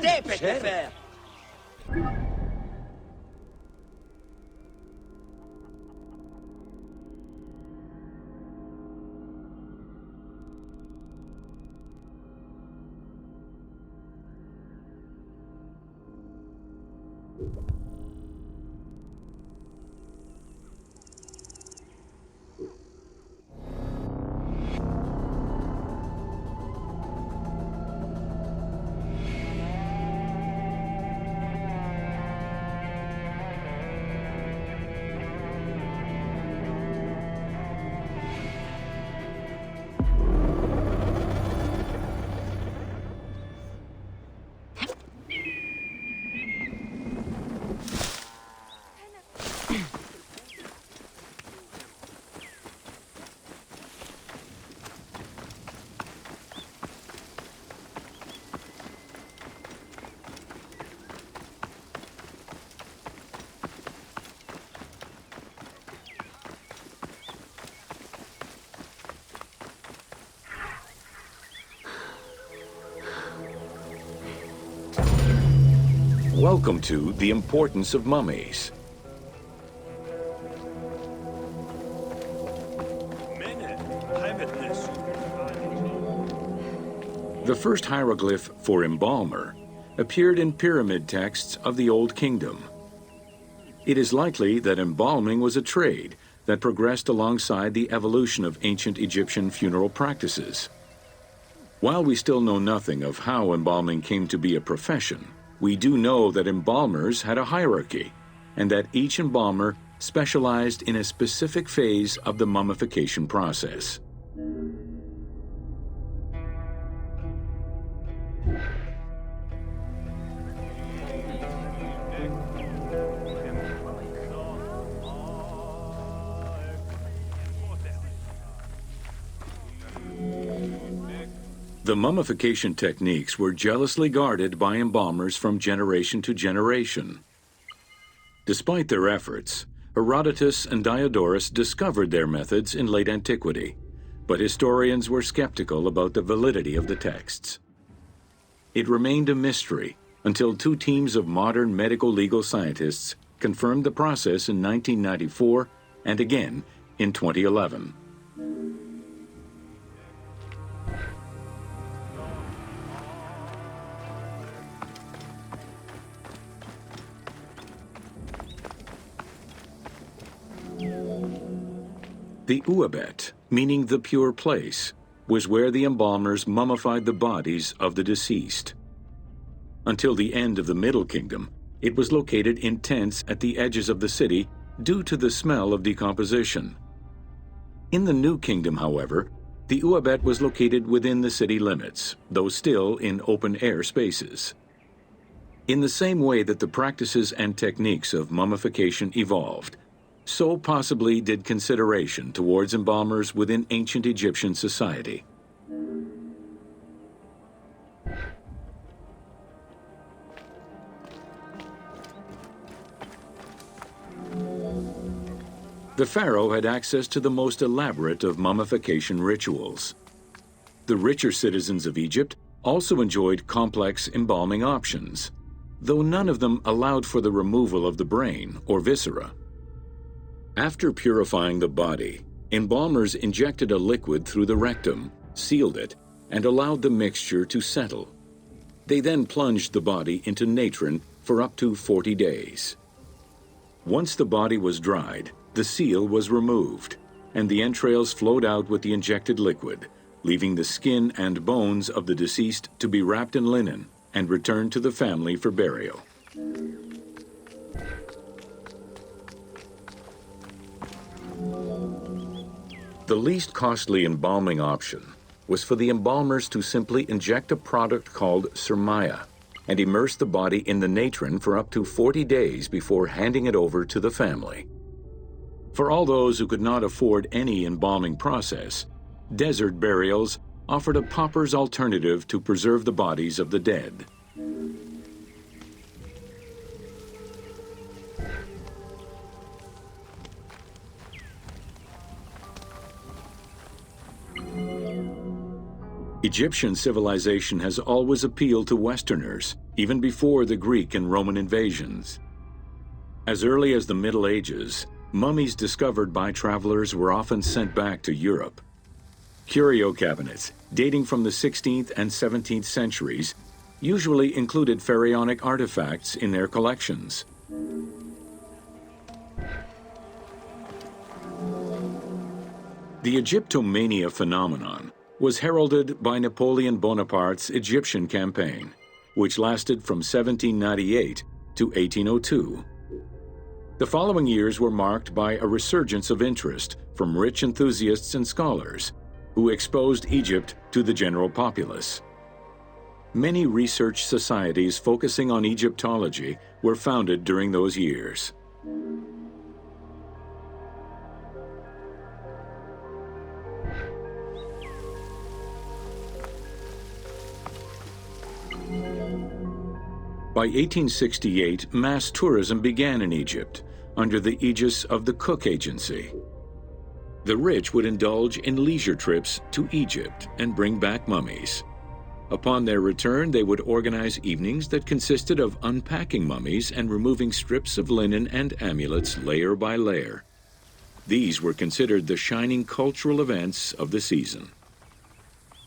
Dépêche, faire. Welcome to The Importance of Mummies. The first hieroglyph for embalmer appeared in pyramid texts of the Old Kingdom. It is likely that embalming was a trade that progressed alongside the evolution of ancient Egyptian funeral practices. While we still know nothing of how embalming came to be a profession, we do know that embalmers had a hierarchy, and that each embalmer specialized in a specific phase of the mummification process. The mummification techniques were jealously guarded by embalmers from generation to generation. Despite their efforts, Herodotus and Diodorus discovered their methods in late antiquity, but historians were skeptical about the validity of the texts. It remained a mystery until two teams of modern medical legal scientists confirmed the process in 1994 and again in 2011. The Uabet, meaning the pure place, was where the embalmers mummified the bodies of the deceased. Until the end of the Middle Kingdom, it was located in tents at the edges of the city due to the smell of decomposition. In the New Kingdom, however, the Uabet was located within the city limits, though still in open-air spaces. In the same way that the practices and techniques of mummification evolved, so possibly did consideration towards embalmers within ancient Egyptian society. The pharaoh had access to the most elaborate of mummification rituals. The richer citizens of Egypt also enjoyed complex embalming options, though none of them allowed for the removal of the brain or viscera. After purifying the body, embalmers injected a liquid through the rectum, sealed it, and allowed the mixture to settle. They then plunged the body into natron for up to 40 days. Once the body was dried, the seal was removed, and the entrails flowed out with the injected liquid, leaving the skin and bones of the deceased to be wrapped in linen and returned to the family for burial. The least costly embalming option was for the embalmers to simply inject a product called surmaya and immerse the body in the natron for up to 40 days before handing it over to the family. For all those who could not afford any embalming process, desert burials offered a pauper's alternative to preserve the bodies of the dead. Egyptian civilization has always appealed to Westerners, even before the Greek and Roman invasions. As early as the Middle Ages, mummies discovered by travelers were often sent back to Europe. Curio cabinets, dating from the 16th and 17th centuries, usually included pharaonic artifacts in their collections. The Egyptomania phenomenon was heralded by Napoleon Bonaparte's Egyptian campaign, which lasted from 1798 to 1802. The following years were marked by a resurgence of interest from rich enthusiasts and scholars who exposed Egypt to the general populace. Many research societies focusing on Egyptology were founded during those years. By 1868, mass tourism began in Egypt under the aegis of the Cook Agency. The rich would indulge in leisure trips to Egypt and bring back mummies. Upon their return, they would organize evenings that consisted of unpacking mummies and removing strips of linen and amulets layer by layer. These were considered the shining cultural events of the season.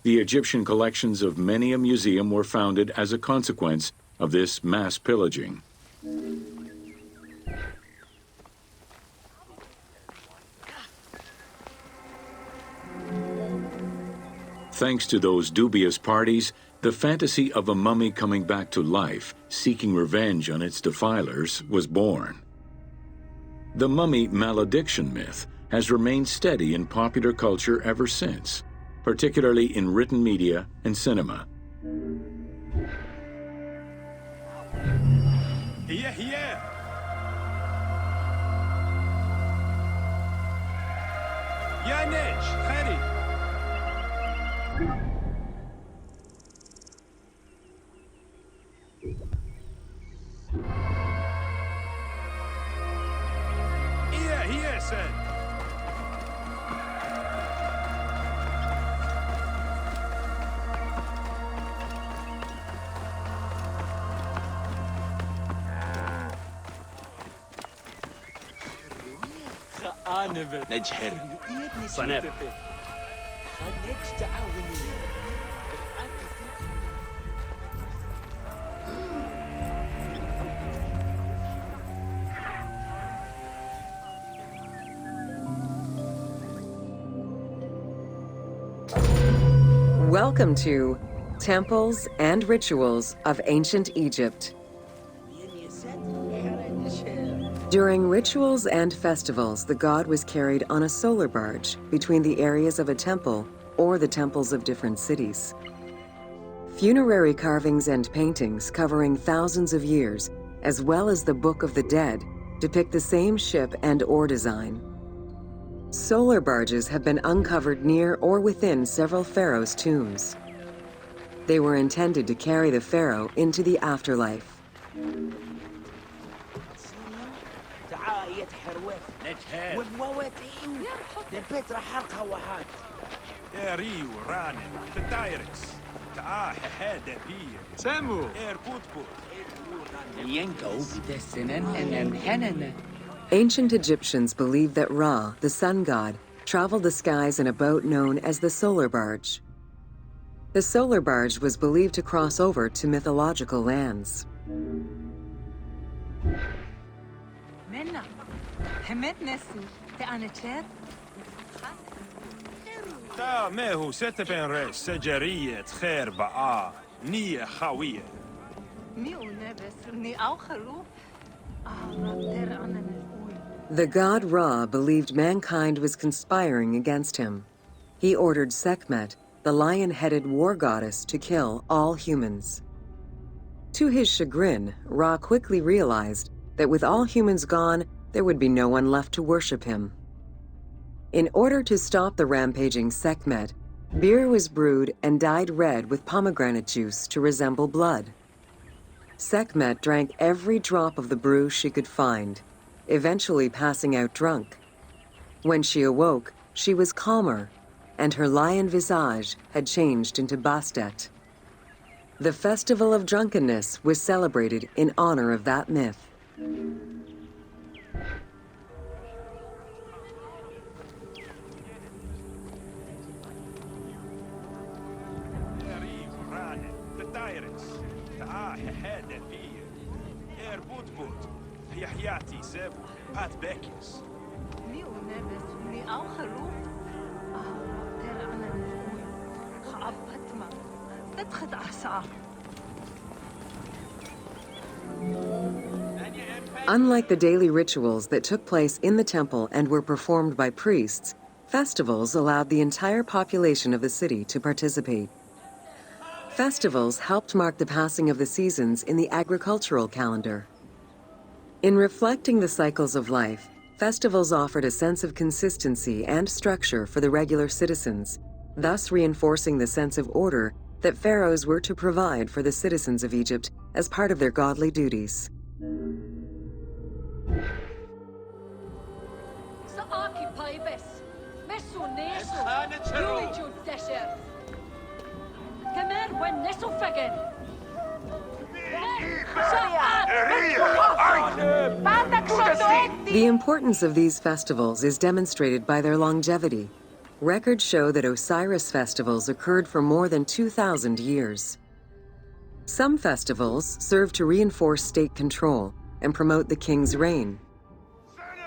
The Egyptian collections of many a museum were founded as a consequence of this mass pillaging. Thanks to those dubious parties, the fantasy of a mummy coming back to life, seeking revenge on its defilers, was born. The mummy malediction myth has remained steady in popular culture ever since, particularly in written media and cinema. Here! Yanich, Harry! Here, said. نجحر صنب Welcome to Temples and Rituals of Ancient Egypt. During rituals and festivals, the god was carried on a solar barge between the areas of a temple or the temples of different cities. Funerary carvings and paintings covering thousands of years, as well as the Book of the Dead, depict the same ship and oar design. Solar barges have been uncovered near or within several pharaohs' tombs. They were intended to carry the pharaoh into the afterlife. Ancient Egyptians believed that Ra, the sun god, traveled the skies in a boat known as the solar barge. The solar barge was believed to cross over to mythological lands. تا ماهو ستبين ريش سجرية خير بقى نية خاوية The god Ra believed mankind was conspiring against him. He ordered Sekhmet, the lion-headed war goddess, to kill all humans. To his chagrin, Ra quickly realized that with all humans gone, there would be no one left to worship him. In order to stop the rampaging Sekhmet, beer was brewed and dyed red with pomegranate juice to resemble blood. Sekhmet drank every drop of the brew she could find, eventually passing out drunk. When she awoke, she was calmer, and her lion visage had changed into Bastet. The Festival of Drunkenness was celebrated in honor of that myth. Unlike the daily rituals that took place in the temple and were performed by priests, festivals allowed the entire population of the city to participate. Festivals helped mark the passing of the seasons in the agricultural calendar. In reflecting the cycles of life, festivals offered a sense of consistency and structure for the regular citizens, thus reinforcing the sense of order that pharaohs were to provide for the citizens of Egypt as part of their godly duties. The importance of these festivals is demonstrated by their longevity. Records show that Osiris festivals occurred for more than 2,000 years. Some festivals serve to reinforce state control and promote the king's reign.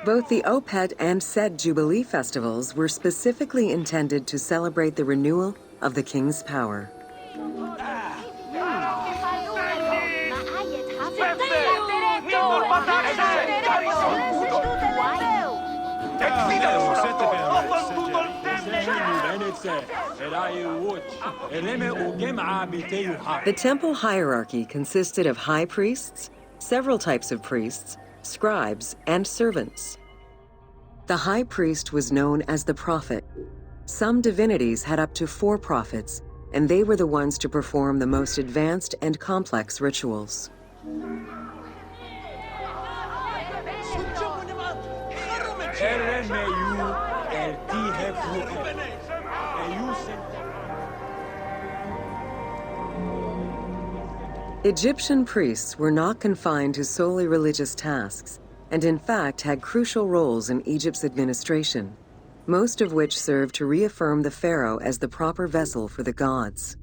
Both the Opet and Sed Jubilee festivals were specifically intended to celebrate the renewal of the king's power. The temple hierarchy consisted of high priests, several types of priests, scribes, and servants. The high priest was known as the prophet. Some divinities had up to 4 prophets, and they were the ones to perform the most advanced and complex rituals. Egyptian priests were not confined to solely religious tasks, and in fact had crucial roles in Egypt's administration, most of which served to reaffirm the pharaoh as the proper vessel for the gods.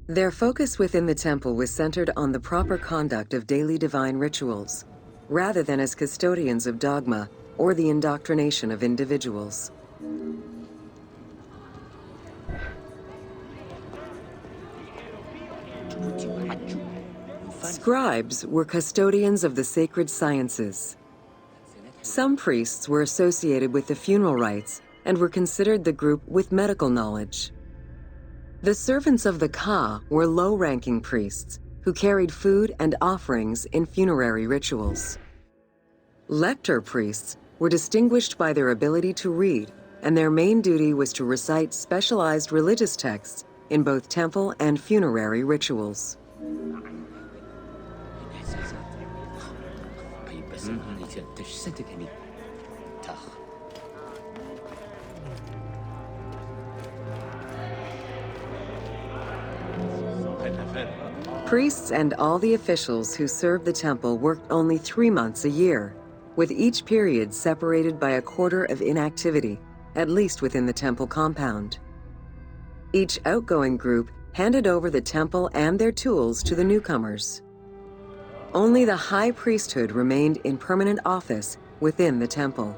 Their focus within the temple was centered on the proper conduct of daily divine rituals, rather than as custodians of dogma or the indoctrination of individuals. Scribes were custodians of the sacred sciences. Some priests were associated with the funeral rites and were considered the group with medical knowledge. The servants of the Ka were low-ranking priests who carried food and offerings in funerary rituals. Lector priests were distinguished by their ability to read, and their main duty was to recite specialized religious texts in both temple and funerary rituals. Priests and all the officials who served the temple worked only 3 months a year, with each period separated by a quarter of inactivity, at least within the temple compound. Each outgoing group handed over the temple and their tools to the newcomers. Only the high priesthood remained in permanent office within the temple.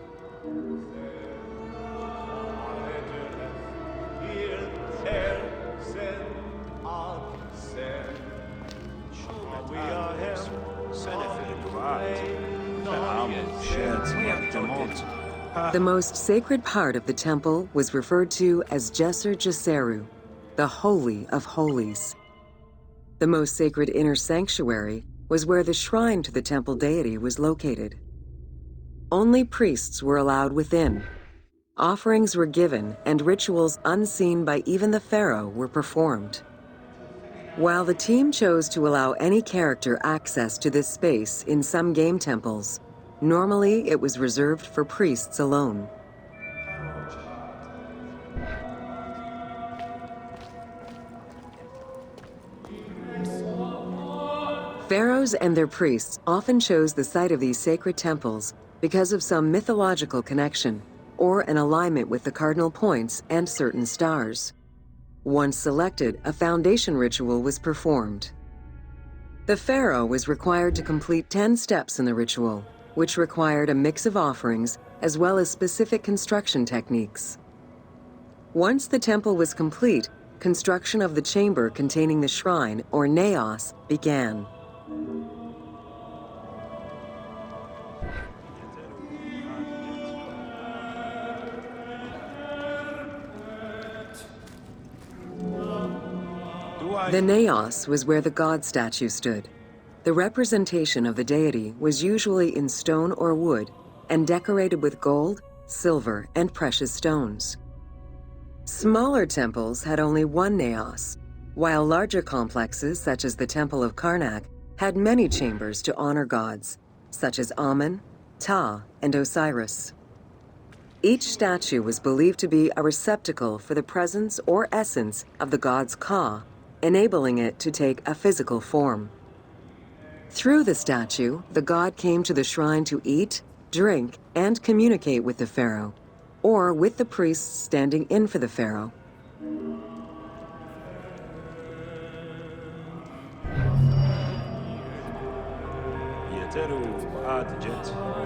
The most sacred part of the temple was referred to as Djeser Djeseru, the Holy of Holies. The most sacred inner sanctuary was where the shrine to the temple deity was located. Only priests were allowed within. Offerings were given and rituals unseen by even the pharaoh were performed. While the team chose to allow any character access to this space in some game temples, normally, it was reserved for priests alone. Pharaohs and their priests often chose the site of these sacred temples because of some mythological connection or an alignment with the cardinal points and certain stars. Once selected, a foundation ritual was performed. The pharaoh was required to complete 10 steps in the ritual, which required a mix of offerings as well as specific construction techniques. Once the temple was complete, construction of the chamber containing the shrine, or naos, began. The naos was where the god statue stood. The representation of the deity was usually in stone or wood and decorated with gold, silver, and precious stones. Smaller temples had only one naos, while larger complexes, such as the Temple of Karnak, had many chambers to honor gods, such as Amun, Ptah, and Osiris. Each statue was believed to be a receptacle for the presence or essence of the god's Ka, enabling it to take a physical form. Through the statue, the god came to the shrine to eat, drink, and communicate with the pharaoh, or with the priests standing in for the pharaoh. Adjet.